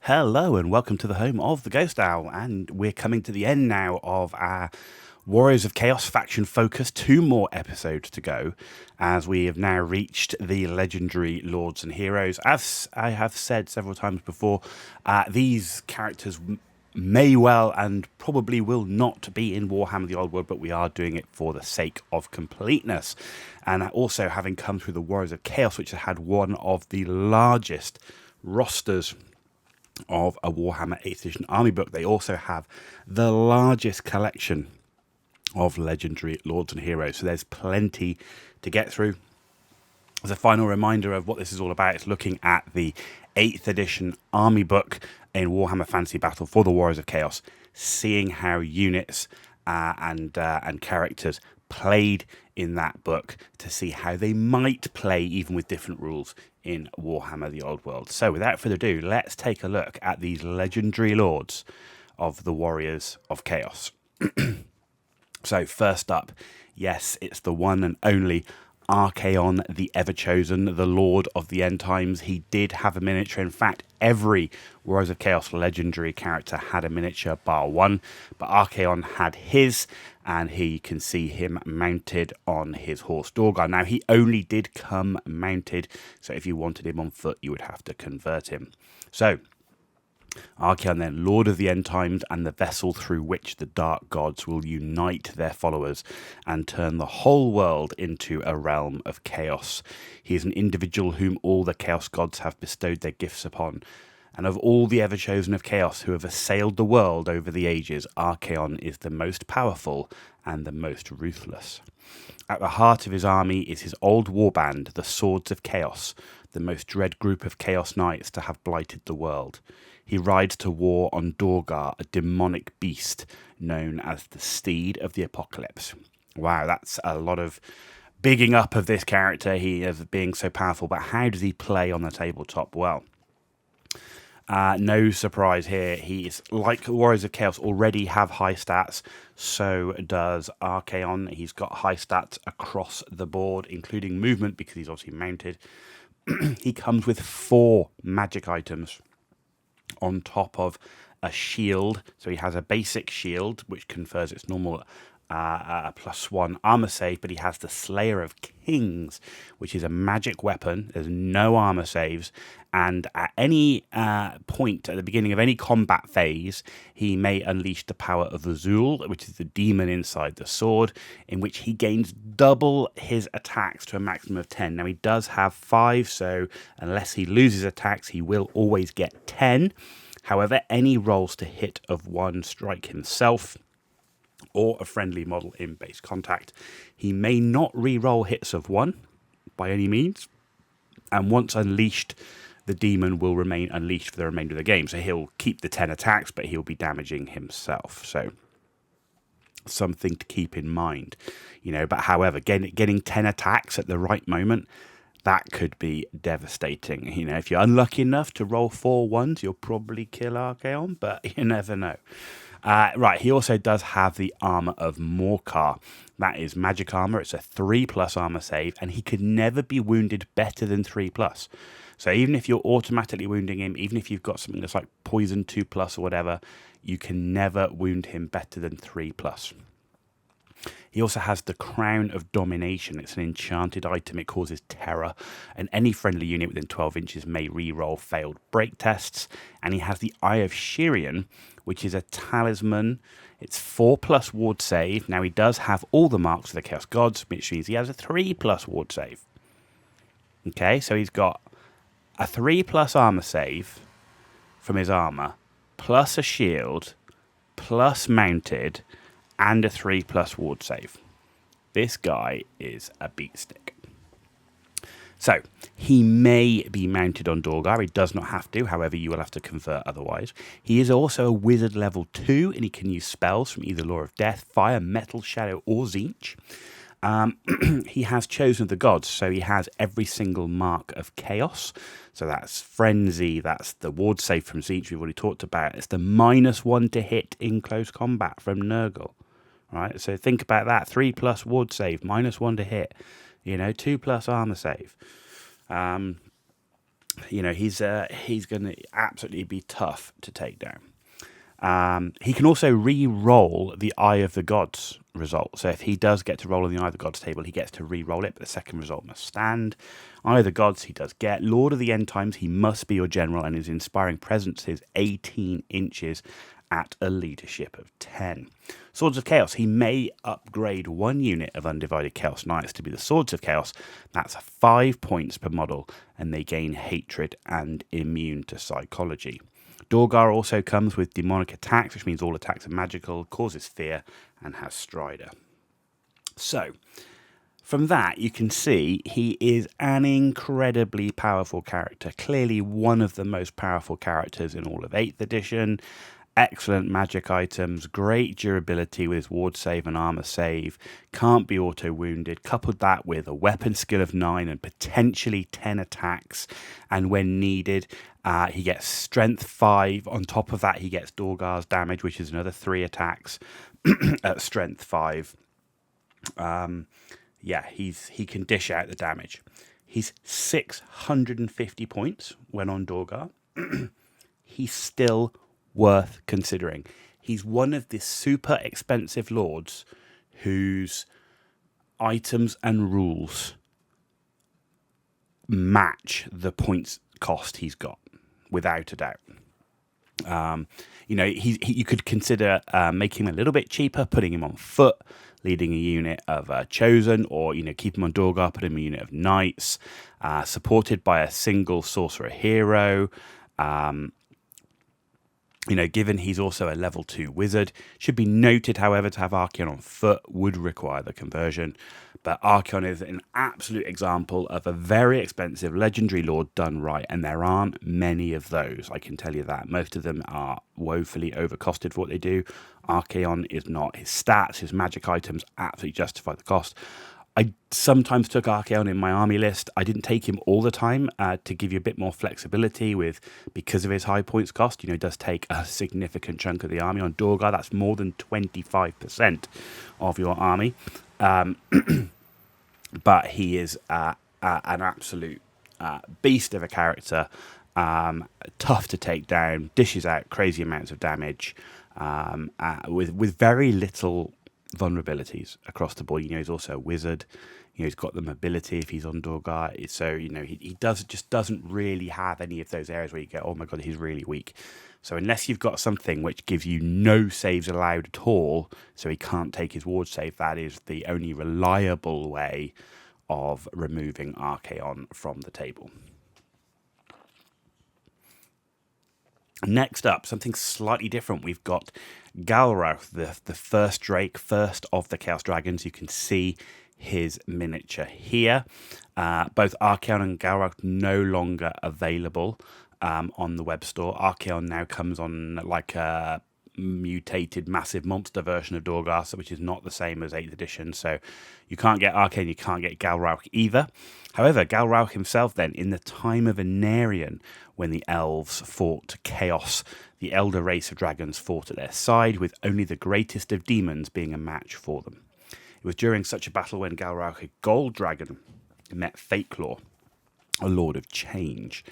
Hello and welcome to the home of the Ghost Owl, and we're coming to the end now of our Warriors of Chaos faction focus. 2 more episodes to go as we have now reached the legendary Lords and Heroes. As I have said several times before, these characters may well and probably will not be in Warhammer The Old World, but we are doing it for the sake of completeness. And also, having come through the Warriors of Chaos, which had one of the largest rosters of a Warhammer 8th edition army book, they also have the largest collection of legendary Lords and Heroes. So there's plenty to get through. As a final reminder of what this is all about, it's looking at the 8th edition army book in Warhammer Fantasy Battle for the Warriors of Chaos, seeing how units and characters played in that book to see how they might play even with different rules in Warhammer The Old World. So without further ado, let's take a look at these legendary lords of the Warriors of Chaos. So first up, yes, it's the one and only Archaon the Ever-Chosen, the Lord of the End Times. He did have a miniature. In fact, every Warriors of Chaos legendary character had a miniature bar one, but Archaon had his, and here you can see him mounted on his horse Dorgar. Now, he only did come mounted, so if you wanted him on foot, you would have to convert him. So, Archaon then, Lord of the End Times, and the vessel through which the Dark Gods will unite their followers and turn the whole world into a realm of chaos. He is an individual whom all the Chaos Gods have bestowed their gifts upon, and of all the Ever-Chosen of Chaos who have assailed the world over the ages, Archaon is the most powerful and the most ruthless. At the heart of his army is his old warband, the Swords of Chaos, the most dread group of Chaos Knights to have blighted the world. He rides to war on Dorgar, a demonic beast known as the Steed of the Apocalypse. Wow, that's a lot of bigging up of this character, he as being so powerful, but how does he play on the tabletop? Well, no surprise here. He is like Warriors of Chaos, already have high stats. So does Archaon. He's got high stats across the board, including movement, because he's obviously mounted. He comes with 4 magic items on top of a shield. So he has a basic shield, which confers its normal +1 armor save, but he has the Slayer of Kings, which is a magic weapon. There's no armor saves, and at any point at the beginning of any combat phase, he may unleash the power of Azul, which is the demon inside the sword, in which he gains double his attacks to a maximum of 10. Now, he does have 5, so unless he loses attacks, he will always get 10. However, any rolls to hit of 1 strike himself or a friendly model in base contact. He may not re-roll hits of 1 by any means, and once unleashed, the demon will remain unleashed for the remainder of the game. So he'll keep the 10 attacks, but he'll be damaging himself. So something to keep in mind, But however, getting 10 attacks at the right moment, that could be devastating. If you're unlucky enough to roll 4 ones, you'll probably kill Archaon, but you never know. Right, he also does have the Armor of Morkar. That is magic armor. It's a 3+ armor save, and he could never be wounded better than 3+. So even if you're automatically wounding him, even if you've got something that's like poison 2+ or whatever, you can never wound him better than 3+. He also has the Crown of Domination. It's an enchanted item. It causes terror, and any friendly unit within 12 inches may re-roll failed break tests. And he has the Eye of Shirian, which is a talisman. It's 4+ ward save. Now, he does have all the marks of the Chaos Gods, which means he has a 3+ ward save. Okay, so he's got a 3+ armor save from his armor, plus a shield, plus mounted, and a 3+ ward save. This guy is a beatstick. So, he may be mounted on Dorgar. He does not have to. However, you will have to convert otherwise. He is also a wizard level 2, and he can use spells from either Law of Death, Fire, Metal, Shadow, or Tzeentch. He has Chosen of the Gods, so he has every single mark of Chaos. So that's Frenzy, that's the ward save from Tzeentch we've already talked about. It's the -1 to hit in close combat from Nurgle. Right, so think about that. 3+ ward save, -1 to hit. 2+ armor save. He's going to absolutely be tough to take down. He can also re-roll the Eye of the Gods result. So if he does get to roll on the Eye of the Gods table, he gets to re-roll it, but the second result must stand. Eye of the Gods he does get. Lord of the End Times, he must be your general, and his inspiring presence is 18 inches at a leadership of 10. Swords of Chaos, he may upgrade one unit of Undivided Chaos Knights to be the Swords of Chaos. That's 5 points per model, and they gain hatred and immune to psychology. Dorgar also comes with demonic attacks, which means all attacks are magical, causes fear, and has Strider. So, from that, you can see he is an incredibly powerful character. Clearly one of the most powerful characters in all of 8th edition. Excellent magic items, great durability with his ward save and armor save, can't be auto-wounded. Coupled that with a weapon skill of 9 and potentially 10 attacks, and when needed, he gets strength 5. On top of that, he gets Dorgar's damage, which is another 3 attacks at strength 5. He can dish out the damage. He's 650 points when on Dorgar. He's still worth considering. He's one of the super expensive lords whose items and rules match the points cost he's got, without a doubt. You could consider making him a little bit cheaper, putting him on foot, leading a unit of Chosen, or keep him on Dorgar, put him in a unit of Knights, supported by a single sorcerer hero. Given he's also a level 2 wizard. Should be noted, however, to have Archaon on foot would require the conversion. But Archaon is an absolute example of a very expensive legendary lord done right, and there aren't many of those, I can tell you that. Most of them are woefully overcosted for what they do. Archaon is not. His stats, his magic items absolutely justify the cost. I sometimes took Archaon in my army list. I didn't take him all the time to give you a bit more flexibility because of his high points cost. He does take a significant chunk of the army on Dorgar. That's more than 25% of your army. But he is an absolute beast of a character. Tough to take down, dishes out crazy amounts of damage with very little vulnerabilities across the board. He's also a wizard. He's got the mobility if he's on Dorgar. So he doesn't really have any of those areas where you go, oh my god, he's really weak. So unless you've got something which gives you no saves allowed at all, so he can't take his ward save, that is the only reliable way of removing Archaon from the table. Next up, something slightly different. We've got Galrauth, the first Drake, first of the Chaos Dragons. You can see his miniature here. Both Archaon and Galrauth no longer available on the web store. Archaon now comes on like a mutated massive monster version of Dorgar, which is not the same as 8th edition. So you can't get Archaon, you can't get Galrauth either. However, Galrauth himself then, in the time of Anarion, when the elves fought chaos, the elder race of dragons fought at their side, with only the greatest of demons being a match for them. It was during such a battle when Galrauth, a gold dragon, met Fateclaw, a lord of change.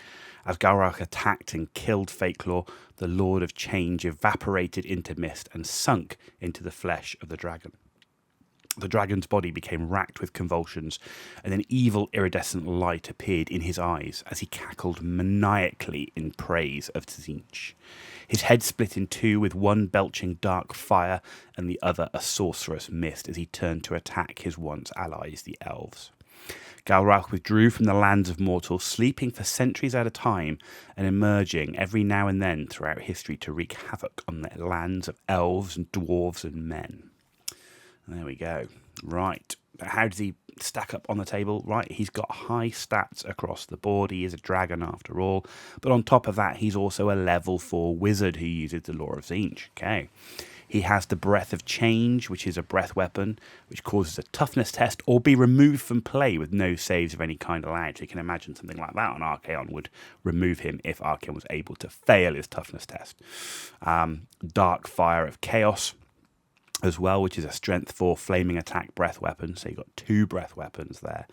As Galrauth attacked and killed Fateclaw, the Lord of Change evaporated into mist and sunk into the flesh of the dragon. The dragon's body became racked with convulsions, and an evil iridescent light appeared in his eyes as he cackled maniacally in praise of Tzinch. His head split in two, with one belching dark fire and the other a sorcerous mist, as he turned to attack his once allies, the elves. Galrauth withdrew from the lands of mortals, sleeping for centuries at a time and emerging every now and then throughout history to wreak havoc on the lands of elves and dwarves and men. There we go. Right. How does he stack up on the table? Right, he's got high stats across the board. He is a dragon after all. But on top of that, he's also a level 4 wizard who uses the Lore of Tzinch. Okay. He has the Breath of Change, which is a breath weapon, which causes a toughness test or be removed from play with no saves of any kind allowed. So you can imagine something like that on Archaon would remove him if Archaon was able to fail his toughness test. Dark Fire of Chaos as well, which is a strength 4 flaming attack breath weapon. So you've got 2 breath weapons there.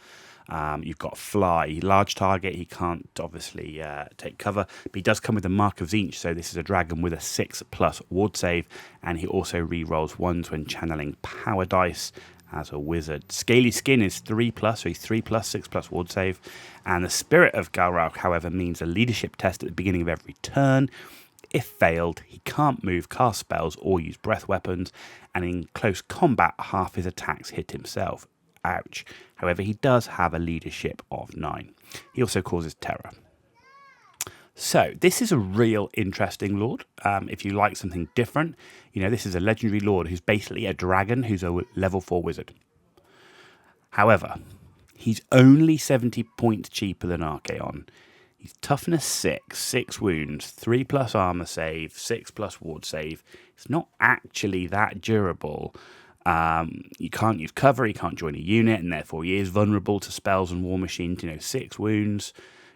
You've got Fly, large target. He can't obviously take cover, but he does come with the Mark of Tzeentch. So this is a dragon with a 6+ ward save, and he also re-rolls ones when channeling power dice as a wizard. Scaly Skin is 3+, so he's 3+, 6+ ward save. And the Spirit of Galrauch, however, means a leadership test at the beginning of every turn. If failed, he can't move, cast spells, or use breath weapons, and in close combat, half his attacks hit himself. Ouch. However, he does have a leadership of 9. He also causes terror. So, this is a real interesting lord. If you like something different, this is a legendary lord who's basically a dragon who's a level 4 wizard. However, he's only 70 points cheaper than Archaon. He's toughness 6 wounds, 3+ armor save, 6+ ward save. It's not actually that durable. You can't use cover, he can't join a unit, and therefore he is vulnerable to spells and war machines. 6 wounds,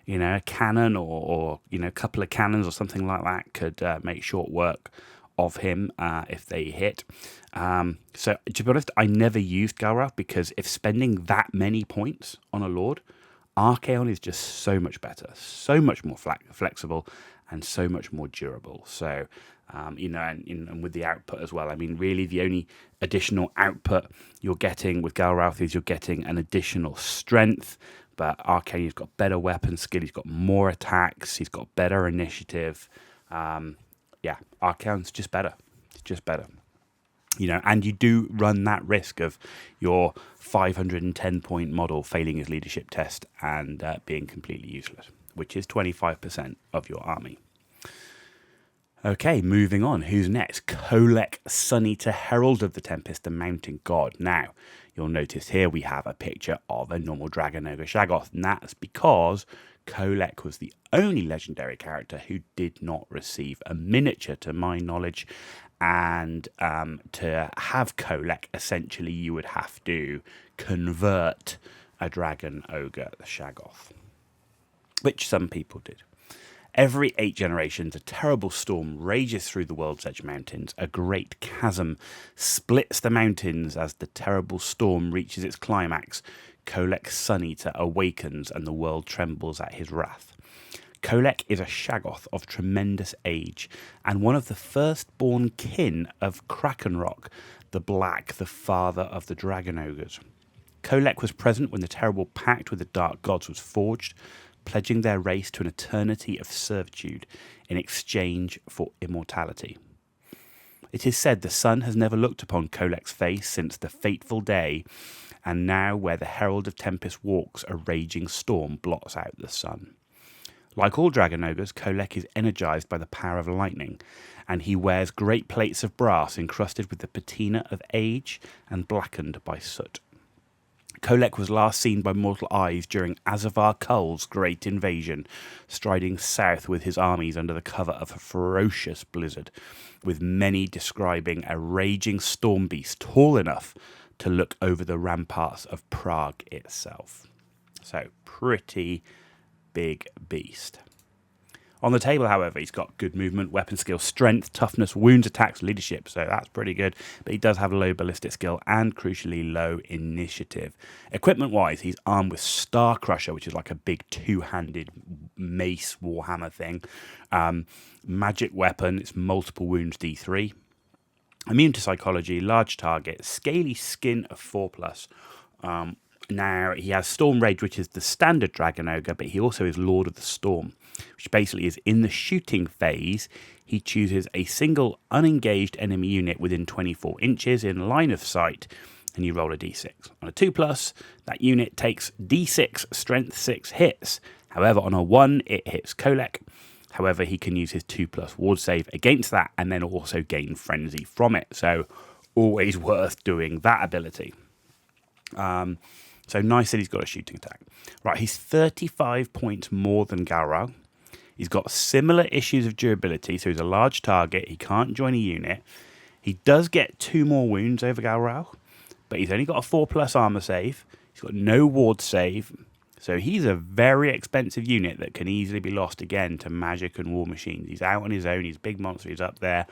a cannon or a couple of cannons or something like that could make short work of him if they hit. So to be honest, I never used Galrauch because if spending that many points on a lord, Archaon is just so much better, so much more flexible, and so much more durable. So, and with the output as well. I mean, really, the only additional output you're getting with Galrauch is you're getting an additional strength. But Archaon, he's got better weapon skill, he's got more attacks, he's got better initiative. Archaon's just better. It's just better. And you do run that risk of your 510-point model failing his leadership test and being completely useless, which is 25% of your army. Okay, moving on. Who's next? Klech, Suneater, Herald of the Tempest, the Mountain God. Now, you'll notice here we have a picture of a normal Dragon Ogre Shaggoth, and that's because Klech was the only legendary character who did not receive a miniature, to my knowledge. And to have Klech, essentially, you would have to convert a Dragon Ogre Shaggoth, which some people did. Every 8 generations, a terrible storm rages through the World's Edge Mountains. A great chasm splits the mountains as the terrible storm reaches its climax. Klech Suneater awakens and the world trembles at his wrath. Klech is a Shaggoth of tremendous age and one of the firstborn kin of Krakenrock, the Black, the father of the Dragon Ogres. Klech was present when the terrible pact with the Dark Gods was forged, pledging their race to an eternity of servitude in exchange for immortality. It is said the sun has never looked upon Klech's face since the fateful day, and now where the Herald of Tempest walks, a raging storm blots out the sun. Like all Dragon Ogres, Klech is energized by the power of lightning, and he wears great plates of brass encrusted with the patina of age and blackened by soot. Klech was last seen by mortal eyes during Azavar Kull's great invasion, striding south with his armies under the cover of a ferocious blizzard, with many describing a raging storm beast tall enough to look over the ramparts of Prague itself. So, pretty big beast. On the table, however, he's got good movement, weapon skill, strength, toughness, wounds, attacks, leadership, so that's pretty good. But he does have low ballistic skill and, crucially, low initiative. Equipment-wise, he's armed with Star Crusher, which is like a big two-handed mace Warhammer thing. Magic weapon, it's multiple wounds D3. Immune to psychology, large target, scaly skin of 4+. Now, he has Storm Rage, which is the standard Dragon Ogre, but he also is Lord of the Storm, which basically is in the shooting phase, he chooses a single unengaged enemy unit within 24 inches in line of sight, and you roll a d6. On a 2+, that unit takes d6 strength 6 hits. However, on a 1, it hits Klech. However, he can use his 2+ ward save against that, and then also gain Frenzy from it. So, always worth doing that ability. So nice that he's got a shooting attack. Right, he's 35 points more than Galrauch. He's got similar issues of durability, so he's a large target. He can't join a unit. He does get 2 more wounds over Galrauch, but he's only got a 4+ armor save. He's got no ward save. So he's a very expensive unit that can easily be lost again to magic and war machines. He's out on his own. He's a big monster. He's up there.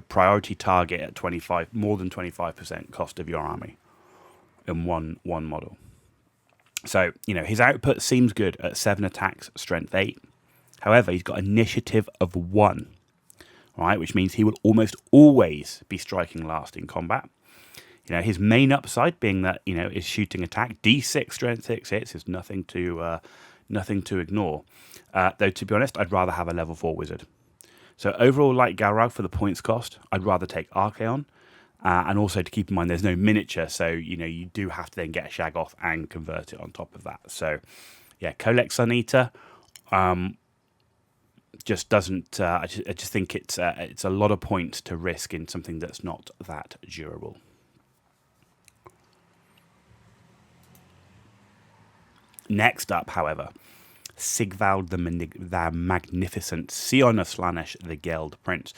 Priority target at 25, more than 25% cost of your army in one model. So, his output seems good at 7 attacks, strength 8. However, he's got initiative of 1, right? Which means he will almost always be striking last in combat. His main upside being that, is shooting attack. D6 strength 6 hits is nothing to ignore. Though, to be honest, I'd rather have a level 4 wizard. So overall, like Galrag for the points cost, I'd rather take Archaon. And also to keep in mind, there's no miniature, so you do have to then get a Shaggoth and convert it on top of that. So, yeah, Klech Suneater just doesn't. I just think it's a lot of points to risk in something that's not that durable. Next up, however, Sigval the Magnificent, Sion of Slaanesh, the Geld Prince.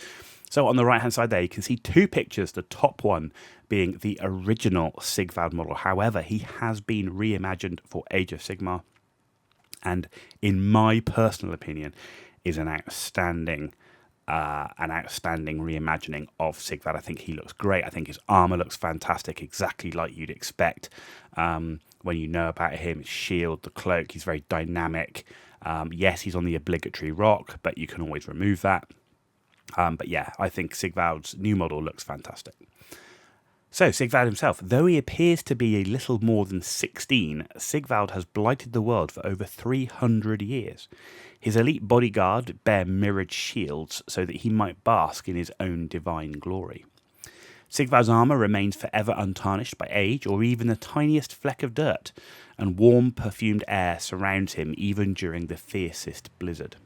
So on the right-hand side there, you can see 2 pictures, the top one being the original Sigval model. However, he has been reimagined for Age of Sigmar, and in my personal opinion, is an outstanding reimagining of Sigval. I think he looks great. I think his armor looks fantastic, exactly like you'd expect when you know about him. His shield, the cloak, he's very dynamic. Yes, he's on the obligatory rock, but you can always remove that. But yeah, I think Sigval's new model looks fantastic. So, Sigval himself, though he appears to be a little more than 16, Sigval has blighted the world for over 300 years. His elite bodyguard bear mirrored shields so that he might bask in his own divine glory. Sigval's armour remains forever untarnished by age or even the tiniest fleck of dirt, and warm, perfumed air surrounds him even during the fiercest blizzard.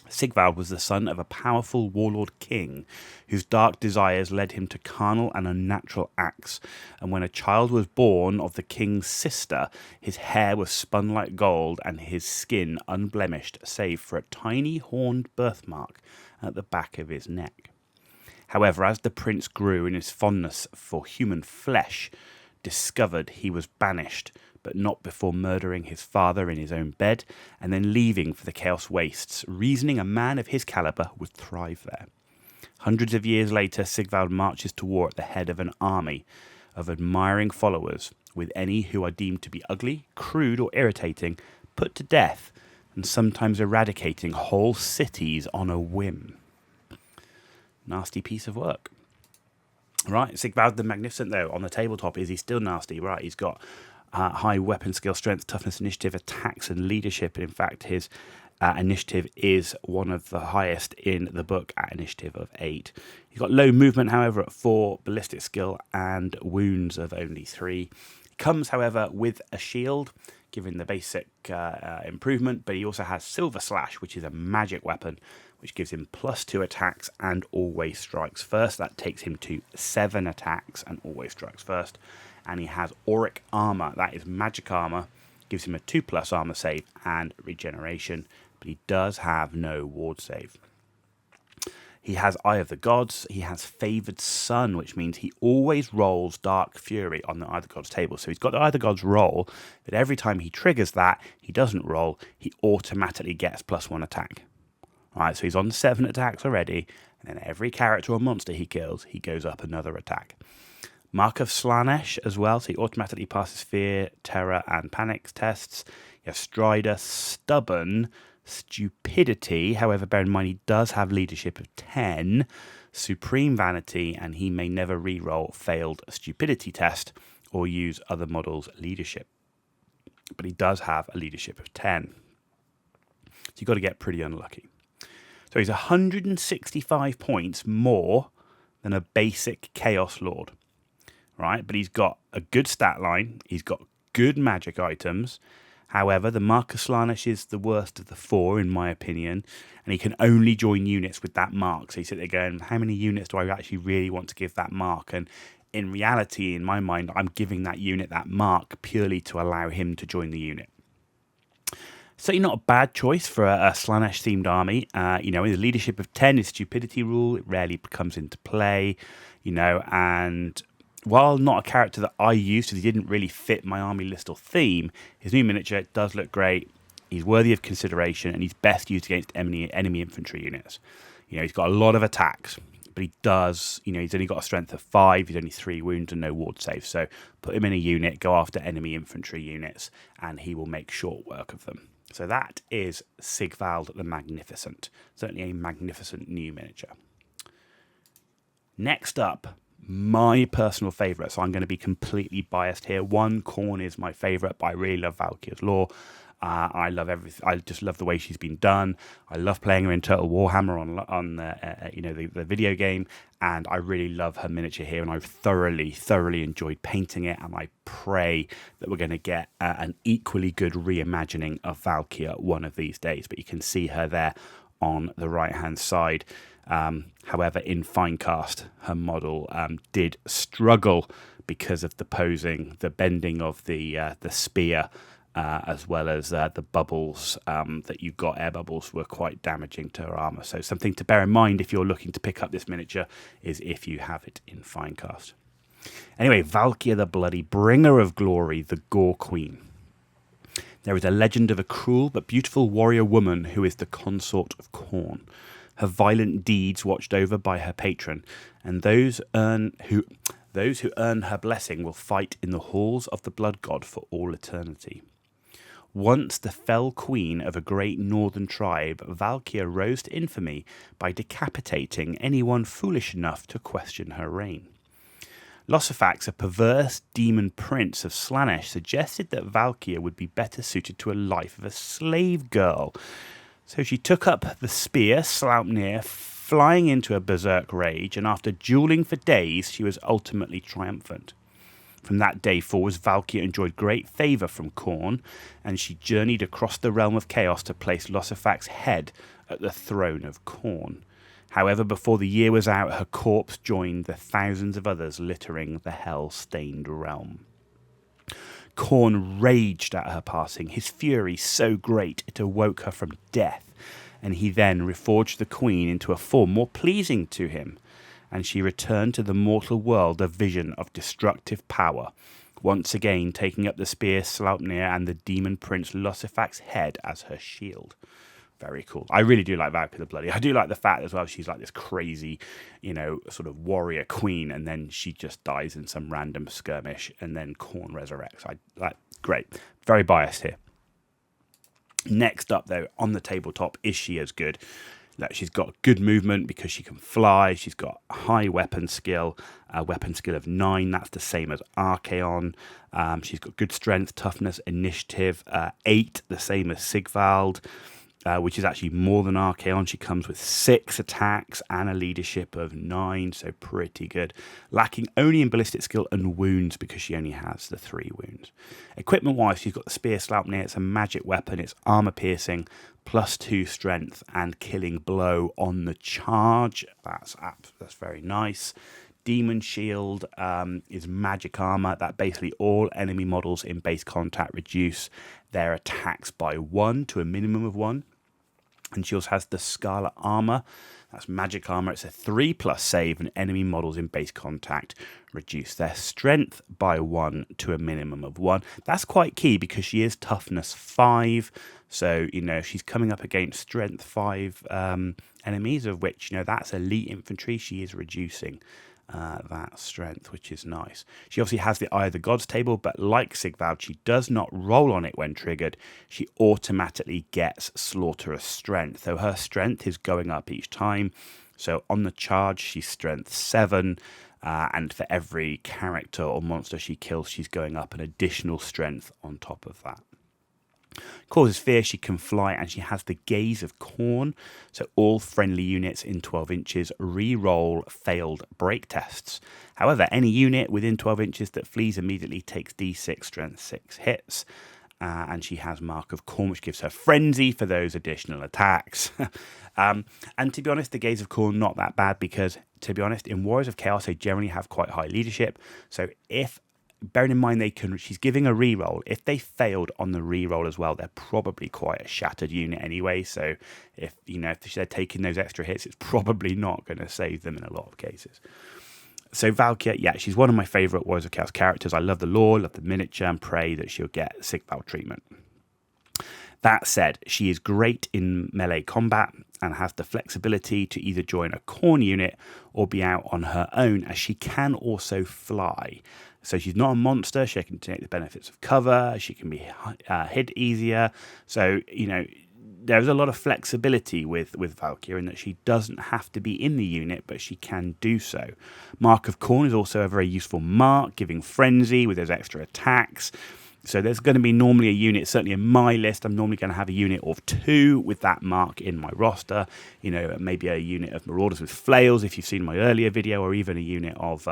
Sigval was the son of a powerful warlord king whose dark desires led him to carnal and unnatural acts, and when a child was born of the king's sister, his hair was spun like gold and his skin unblemished save for a tiny horned birthmark at the back of his neck. However, as the prince grew in his fondness for human flesh, discovered he was banished, but not before murdering his father in his own bed, and then leaving for the Chaos Wastes, reasoning a man of his caliber would thrive there. Hundreds of years later, Sigval marches to war at the head of an army of admiring followers, with any who are deemed to be ugly, crude, or irritating, put to death, and sometimes eradicating whole cities on a whim. Nasty piece of work. Right, Sigval the Magnificent, though, on the tabletop, is he still nasty? Right, he's got high weapon skill, strength, toughness, initiative, attacks, and leadership. And in fact, his initiative is one of the highest in the book at initiative of 8. He's got low movement, however, at 4, ballistic skill, and wounds of only 3. He comes, however, with a shield, giving the basic improvement, but he also has Silver Slash, which is a magic weapon, which gives him +2 attacks and always strikes first. That takes him to 7 attacks and always strikes first. And he has Auric Armor, that is magic armor, gives him a 2+ armor save and regeneration, but he does have no ward save. He has Eye of the Gods, he has Favoured Sun, which means he always rolls Dark Fury on the Eye of the Gods table. So he's got the Eye of the Gods roll, but every time he triggers that, he doesn't roll, he automatically gets +1 attack. Alright, so he's on 7 attacks already, and then every character or monster he kills, he goes up another attack. Mark of Slaanesh as well, so he automatically passes Fear, Terror, and Panic tests. You have Strider, Stubborn, Stupidity, however, bear in mind he does have Leadership of 10, Supreme Vanity, and he may never reroll Failed Stupidity test or use other models' Leadership. But he does have a Leadership of 10. So you've got to get pretty unlucky. So he's 165 points more than a basic Chaos Lord. Right, but he's got a good stat line, he's got good magic items. However, the Mark of Slaanesh is the worst of the 4, in my opinion, and he can only join units with that mark. So you sit there going, how many units do I actually really want to give that mark? And in reality, in my mind, I'm giving that unit that mark purely to allow him to join the unit. So not a bad choice for a Slaanesh-themed army. With a leadership of 10, his stupidity rule, it rarely comes into play, and while not a character that I used because he didn't really fit my army list or theme, his new miniature does look great. He's worthy of consideration, and he's best used against enemy infantry units. He's got a lot of attacks, but he does, he's only got a strength of 5, he's only 3 wounds and no ward save. So put him in a unit, go after enemy infantry units, and he will make short work of them. So that is Sigval the Magnificent. Certainly a magnificent new miniature. Next up, my personal favourite. So I'm going to be completely biased here. One, Khorne is my favourite, but I really love Valkia's lore. I love everything. I just love the way she's been done. I love playing her in Total Warhammer on the video game, and I really love her miniature here. And I've thoroughly enjoyed painting it. And I pray that we're going to get an equally good reimagining of Valkia one of these days. But you can see her there on the right hand side. However, in Finecast, her model did struggle because of the posing, the bending of the spear. As well as the bubbles that you've got, air bubbles, were quite damaging to her armour. So something to bear in mind if you're looking to pick up this miniature is if you have it in Finecast. Anyway, Valkia the Bloody, bringer of glory, the Gore Queen. There is a legend of a cruel but beautiful warrior woman who is the consort of Khorne. Her violent deeds watched over by her patron, and those who earn her blessing will fight in the halls of the Blood God for all eternity. Once the fell queen of a great northern tribe, Valkia rose to infamy by decapitating anyone foolish enough to question her reign. Losifax, a perverse demon prince of Slaanesh, suggested that Valkia would be better suited to a life of a slave girl. So she took up the spear, Sleipnir, flying into a berserk rage, and after duelling for days, she was ultimately triumphant. From that day forwards, Valkia enjoyed great favour from Khorne, and she journeyed across the realm of chaos to place Losifax's head at the throne of Khorne. However, before the year was out, her corpse joined the thousands of others littering the hell-stained realm. Khorne raged at her passing, his fury so great it awoke her from death, and he then reforged the queen into a form more pleasing to him, and she returned to the mortal world a vision of destructive power, once again taking up the spear Sleipnir and the demon prince Losifax's head as her shield. Very cool. I really do like Valkia the Bloody. I do like the fact as well she's like this crazy, sort of warrior queen, and then she just dies in some random skirmish, and then Khorne resurrects. Great. Very biased here. Next up, though, on the tabletop, is she as good? That she's got good movement because she can fly. She's got high weapon skill, a weapon skill of 9. That's the same as Archaon. She's got good strength, toughness, initiative, 8, the same as Sigval, which is actually more than Archaon. She comes with 6 attacks and a leadership of 9, so pretty good. Lacking only in ballistic skill and wounds because she only has the 3 wounds. Equipment-wise, she's got the Spear Sleipnir. It's a magic weapon. It's armor-piercing, +2 strength, and killing blow on the charge. That's very nice. Demon Shield is magic armor that basically all enemy models in base contact reduce their attacks by 1 to a minimum of 1. And she also has the Scarlet Armor. That's magic armor. It's a 3+ save, and enemy models in base contact reduce their strength by 1 to a minimum of 1. That's quite key because she is toughness 5. So, if she's coming up against strength 5 enemies, of which, that's elite infantry, she is reducing that strength, which is nice. She obviously has the Eye of the Gods table, but like Sigval, she does not roll on it when triggered. She automatically gets Slaughterous Strength, so her strength is going up each time. So on the charge, she's strength 7, and for every character or monster she kills, she's going up an additional strength on top of that. Causes fear, she can fly, and she has the Gaze of Khorne, so all friendly units in 12 inches re-roll failed break tests. However, any unit within 12 inches that flees immediately takes d6 strength 6 hits, and she has Mark of Khorne, which gives her Frenzy for those additional attacks. And to be honest, the Gaze of Khorne, not that bad, because, to be honest, in Warriors of Chaos, they generally have quite high leadership, so bearing in mind she's giving a reroll. If they failed on the reroll as well, they're probably quite a shattered unit anyway. So if they're taking those extra hits, it's probably not going to save them in a lot of cases. So Valkia, yeah, she's one of my favourite Warriors of Chaos characters. I love the lore, love the miniature, and pray that she'll get Sigval treatment. That said, she is great in melee combat and has the flexibility to either join a Khorne unit or be out on her own, as she can also fly. So she's not a monster. She can take the benefits of cover. She can be hid easier. So, there's a lot of flexibility with Valkia in that she doesn't have to be in the unit, but she can do so. Mark of Khorne is also a very useful mark, giving frenzy with those extra attacks. So there's going to be normally a unit, certainly in my list, I'm normally going to have a unit of 2 with that mark in my roster. Maybe a unit of Marauders with flails, if you've seen my earlier video, or even a unit of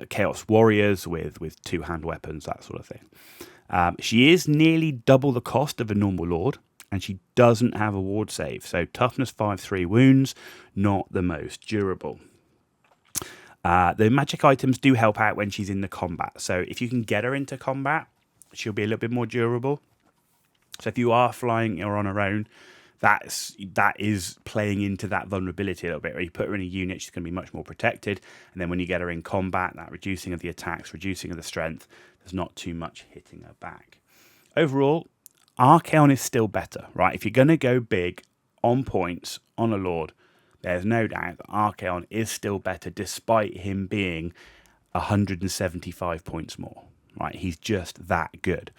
Chaos Warriors with 2 hand weapons, that sort of thing. She is nearly double the cost of a normal Lord, and she doesn't have a ward save. So toughness 5/3 wounds, not the most durable. The magic items do help out when she's in the combat. So if you can get her into combat, she'll be a little bit more durable. So if you are flying or on her own, that is playing into that vulnerability a little bit. Where you put her in a unit, she's going to be much more protected. And then when you get her in combat, that reducing of the attacks, reducing of the strength, there's not too much hitting her back. Overall, Archaon is still better, right? If you're going to go big on points on a Lord, there's no doubt that Archaon is still better, despite him being 175 points more. Right, he's just that good.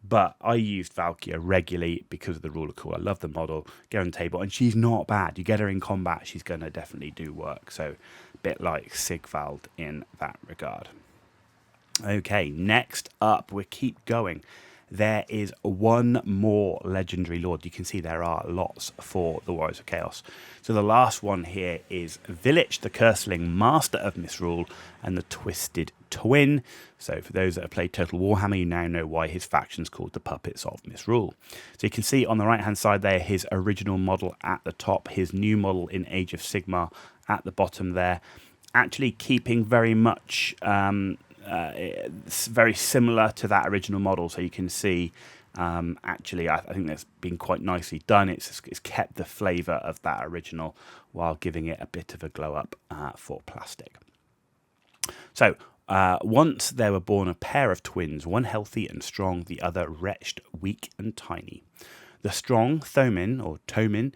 But I used Valkia regularly because of the rule of cool. I love the model, get on the table, and she's not bad. You get her in combat, she's going to definitely do work. So a bit like Sigval in that regard. Okay, next up, we keep going. There is one more legendary Lord. You can see there are lots for the Warriors of Chaos. So the last one here is Village, the Curseling, Master of Misrule, and the Twisted Twin. So for those that have played Total Warhammer, you now know why his faction's called the Puppets of Misrule. So you can see on the right-hand side there, his original model at the top, his new model in Age of Sigmar at the bottom there. Actually keeping very much... it's very similar to that original model, so you can see actually I think that's been quite nicely done. It's kept the flavour of that original while giving it a bit of a glow up for plastic. So once there were born a pair of twins, one healthy and strong, the other wretched, weak and tiny. The strong Tomin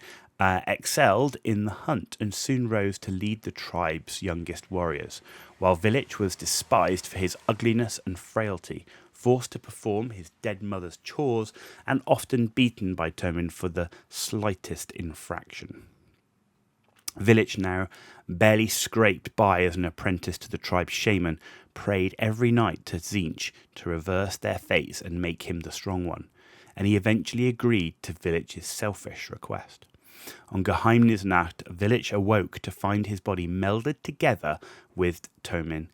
excelled in the hunt and soon rose to lead the tribe's youngest warriors, while Village was despised for his ugliness and frailty, forced to perform his dead mother's chores, and often beaten by Tomin for the slightest infraction. Village, now barely scraped by as an apprentice to the tribe's shaman, prayed every night to Tzeentch to reverse their fates and make him the strong one, and he eventually agreed to Village's selfish request. On Geheimnisnacht, Village awoke to find his body melded together with Tomin.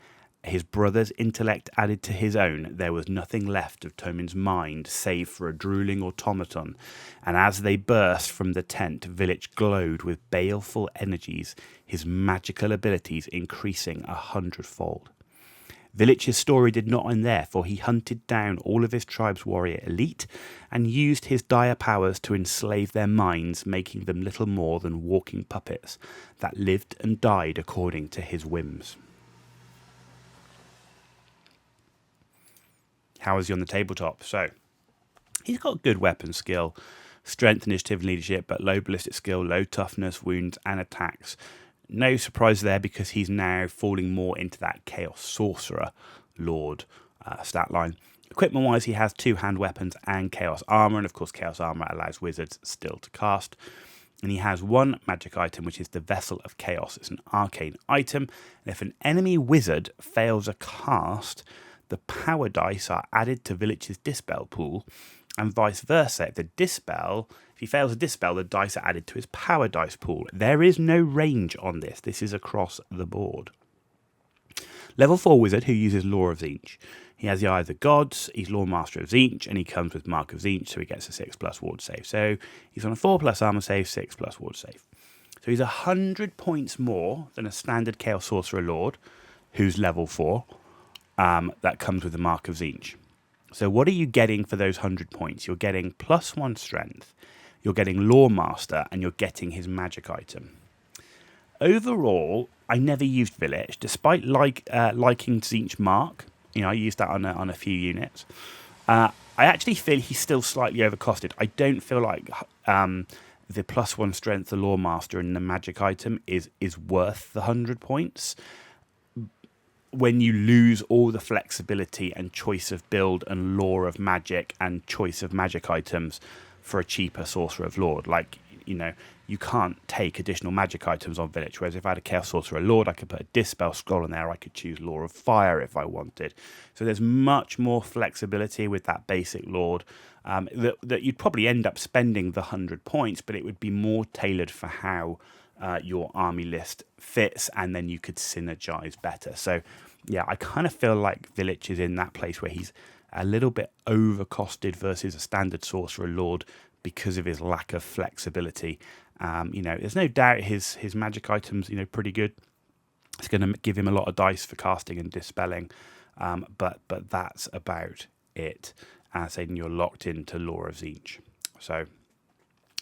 His brother's intellect added to his own, there was nothing left of Tomin's mind save for a drooling automaton, and as they burst from the tent, Village glowed with baleful energies, his magical abilities increasing 100-fold. Village's story did not end there, for he hunted down all of his tribe's warrior elite and used his dire powers to enslave their minds, making them little more than walking puppets that lived and died according to his whims. How is he on the tabletop? So, he's got good weapon skill, strength, initiative, and leadership, but low ballistic skill, low toughness, wounds, and attacks. No surprise there, because he's now falling more into that Chaos Sorcerer Lord stat line. Equipment-wise, he has 2 hand weapons and Chaos Armor, and of course Chaos Armor allows wizards still to cast. And he has one magic item, which is the Vessel of Chaos. It's an arcane item, and if an enemy wizard fails a cast, the power dice are added to Village's Dispel pool, and vice versa. If he fails a Dispel, the dice are added to his power dice pool. There is no range on this. This is across the board. Level 4 wizard who uses Law of Tzeentch. He has the Eye of the Gods, he's Lore Master of Tzeentch, and he comes with Mark of Tzeentch, so he gets a 6+ ward save. So he's on a 4+ armor save, 6+ ward save. So he's 100 points more than a standard Chaos Sorcerer Lord, who's level 4, that comes with the Mark of Tzeentch. So what are you getting for those 100 points? You're getting +1 strength, you're getting Lore Master, and you're getting his magic item. Overall, I never used Village, despite liking Tzeentch Mark. I used that on a few units. I actually feel he's still slightly overcosted. I don't feel like the +1 strength, the Lore Master, and the magic item is worth the 100 points. When you lose all the flexibility and choice of build and lore of magic and choice of magic items for a cheaper Sorcerer of Lord, like, you know, you can't take additional magic items on Village, whereas if I had a Chaos Sorcerer Lord, I could put a Dispel Scroll in there, I could choose Lore of Fire if I wanted. So there's much more flexibility with that basic Lord, that you'd probably end up spending the 100 points, but it would be more tailored for how your army list fits, and then you could synergize better. So yeah, I kind of feel like Village is in that place where he's a little bit overcosted versus a standard Sorcerer Lord because of his lack of flexibility. You know, there's no doubt his magic items, you know, pretty good. It's going to give him a lot of dice for casting and dispelling, but that's about it. Saying you're locked into Lore of Tzeentch. So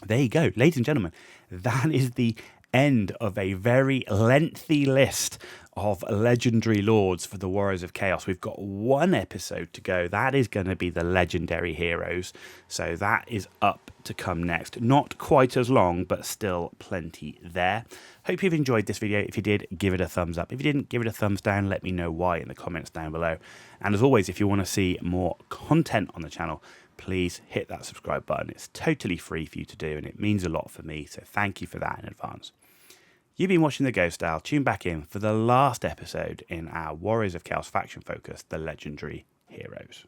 there you go, ladies and gentlemen. That is the end of a very lengthy list of legendary lords for the Warriors of Chaos. We've got one episode to go. That is going to be the legendary heroes. So that is up to come next. Not quite as long, but still plenty there. Hope you've enjoyed this video. If you did, give it a thumbs up. If you didn't, give it a thumbs down. Let me know why in the comments down below. And as always, if you want to see more content on the channel, please hit that subscribe button. It's totally free for you to do, and it means a lot for me. So thank you for that in advance. You've been watching The Ghost Style. Tune back in for the last episode in our Warriors of Chaos faction focus, the legendary heroes.